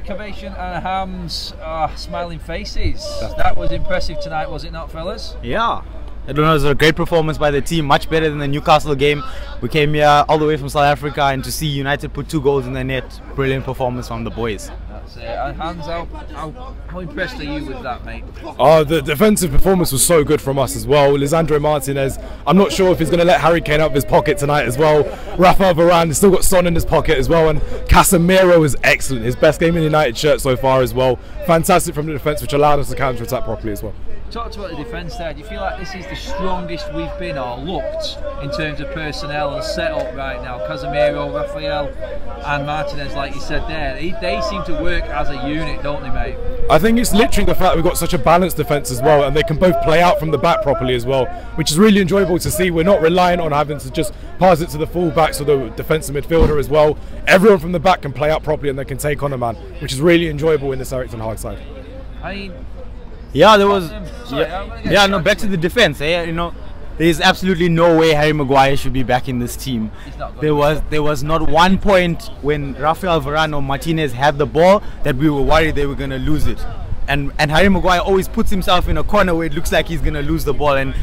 there, KAVESHAN and HAMZ'S, smiling faces. That was impressive tonight, was it not, fellas? Yeah. I don't know, it was a great performance by the team, much better than the Newcastle game. We came here all the way from South Africa, and to see United put 2 goals in the net, brilliant performance from the boys. That's it. And Hans, how impressed are you with that, mate? The defensive performance was so good from us as well. Lisandro Martinez, I'm not sure if he's going to let Harry Kane out of his pocket tonight as well. Rafael Varane has still got Son in his pocket as well, and Casemiro was excellent. His best game in the United shirt so far as well. Fantastic from the defence, which allowed us to counter-attack properly as well. Talked about the defence there. Do you feel like this is the strongest we've been or looked in terms of personnel and setup right now? Casemiro, Rafael and Martinez, like you said there, they seem to work as a unit, don't they, mate? I think it's literally the fact that we've got such a balanced defence as well, and they can both play out from the back properly as well, which is really enjoyable to see. We're not reliant on having to just pass it to the full-backs or the defensive midfielder as well. Everyone from the back can play out properly and they can take on a man, which is really enjoyable in this Eric Ten Hag side. Yeah, there was. No, back to the defense. You know, there's absolutely no way Harry Maguire should be back in this team. There was not one point when Rafael Varane or Martinez had the ball that we were worried they were going to lose it. And Harry Maguire always puts himself in a corner where it looks like he's going to lose the ball. And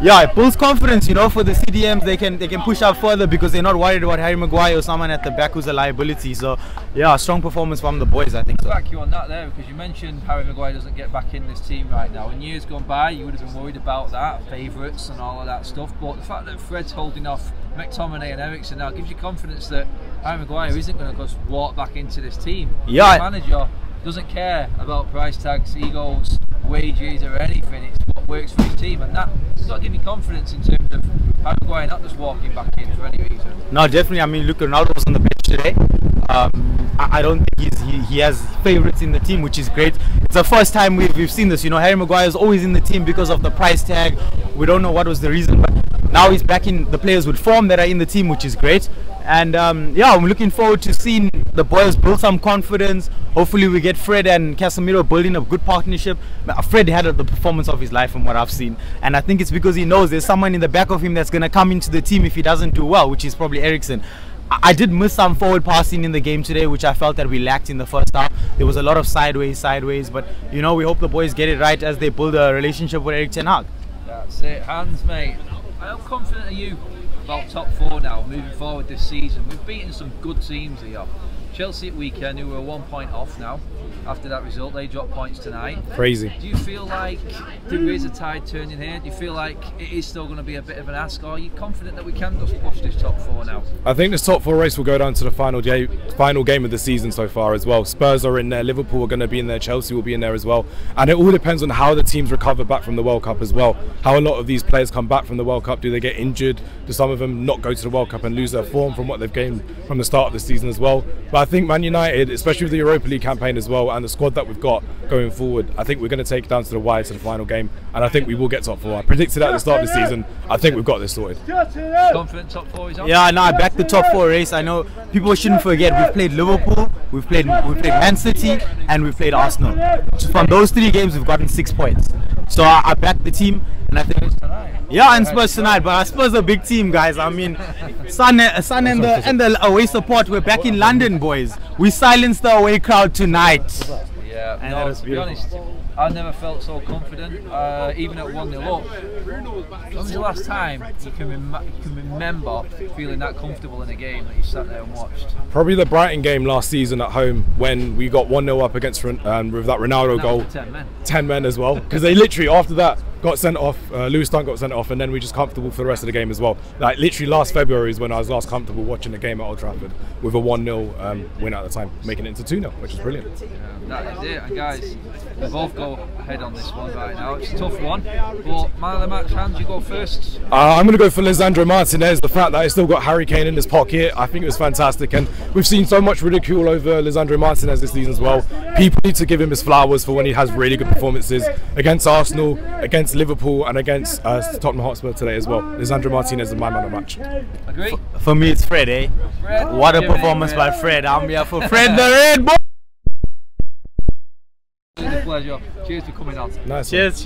yeah, it builds confidence, you know, for the CDMs. They can push up further because they're not worried about Harry Maguire or someone at the back who's a liability. So yeah, strong performance from the boys, I think. I'll back you on that there, because you mentioned Harry Maguire doesn't get back in this team right now. In years gone by, you would have been worried about that, favourites and all of that stuff. But the fact that Fred's holding off McTominay and Eriksen now gives you confidence that Harry Maguire isn't going to just walk back into this team. Yeah. The manager doesn't care about price tags, egos, wages or anything. It's what works for his team, and that's got to give me confidence in terms of Harry Maguire not just walking back in for any reason. No, definitely. I mean, look, Ronaldo was on the bench today. I don't think he has favourites in the team, which is great. It's the first time we've seen this. You know, Harry Maguire is always in the team because of the price tag. We don't know what was the reason, but now he's back in the players with form that are in the team, which is great. And yeah, I'm looking forward to seeing the boys build some confidence. Hopefully we get Fred and Casemiro building a good partnership. Fred had the performance of his life from what I've seen, and I think it's because he knows there's someone in the back of him that's going to come into the team if he doesn't do well, which is probably Eriksen. I did miss some forward passing in the game today, which I felt that we lacked in the first half. There was a lot of sideways, but you know, we hope the boys get it right as they build a relationship with Eric Ten Hag. That's it. Hans, mate, how confident are you about top 4 now, moving forward this season? We've beaten some good teams here. Chelsea at weekend, who were 1 point off now after that result, they dropped points tonight. Crazy. Do you feel like there is a tide turning here? Do you feel like it is still going to be a bit of an ask, or are you confident that we can just push this top 4 now? I think this top 4 race will go down to the final game of the season so far as well. Spurs are in there, Liverpool are going to be in there, Chelsea will be in there as well, and it all depends on how the teams recover back from the World Cup as well. How a lot of these players come back from the World Cup. Do they get injured? Do some of them not go to the World Cup and lose their form from what they've gained from the start of the season as well? But I think Man United, especially with the Europa League campaign as well, and the squad that we've got going forward, I think we're going to take it down to the wire to the final game, and I think we will get top 4. I predicted at the start of the season. I think we've got this sorted. Confident top 4 is on? Yeah, no, I backed the top 4 race. I know people shouldn't forget we've played Liverpool, we've played Man City, and we've played Arsenal. So from those 3 games, we've gotten 6 points. So I backed the team, and I think yeah, and Spurs tonight. But Spurs are a big team, guys. I mean, Sun and the away support. We're back in London, boys. We silenced the away crowd tonight. Yeah, and no, to be honest, I never felt so confident, even at 1-0 up. When was the last time you can remember feeling that comfortable in a game that you sat there and watched? Probably the Brighton game last season at home when we got 1-0 up against with that Ronaldo goal. 10 men. 10 men as well, because they literally after that got sent off. Lewis Dunk got sent off, and then we just comfortable for the rest of the game as well. Like literally last February is when I was last comfortable watching the game at Old Trafford with a 1-0 win at the time, making it into 2-0, which is brilliant. That is it, and guys, we both go ahead on this one right now. It's a tough one, but man of the match, Hans, you go first. I'm going to go for Lisandro Martinez. The fact that he's still got Harry Kane in his pocket, I think it was fantastic, and we've seen so much ridicule over Lisandro Martinez this season as well. People need to give him his flowers for when he has really good performances against Arsenal, against Liverpool, and against Tottenham Hotspur today as well. Lisandro Martinez is my man of the match. Agree? For me, it's Fred, eh? Fred, what a performance by Fred. I'm here for Fred the Red Boy. It's a pleasure. Cheers for coming on. Nice. Cheers.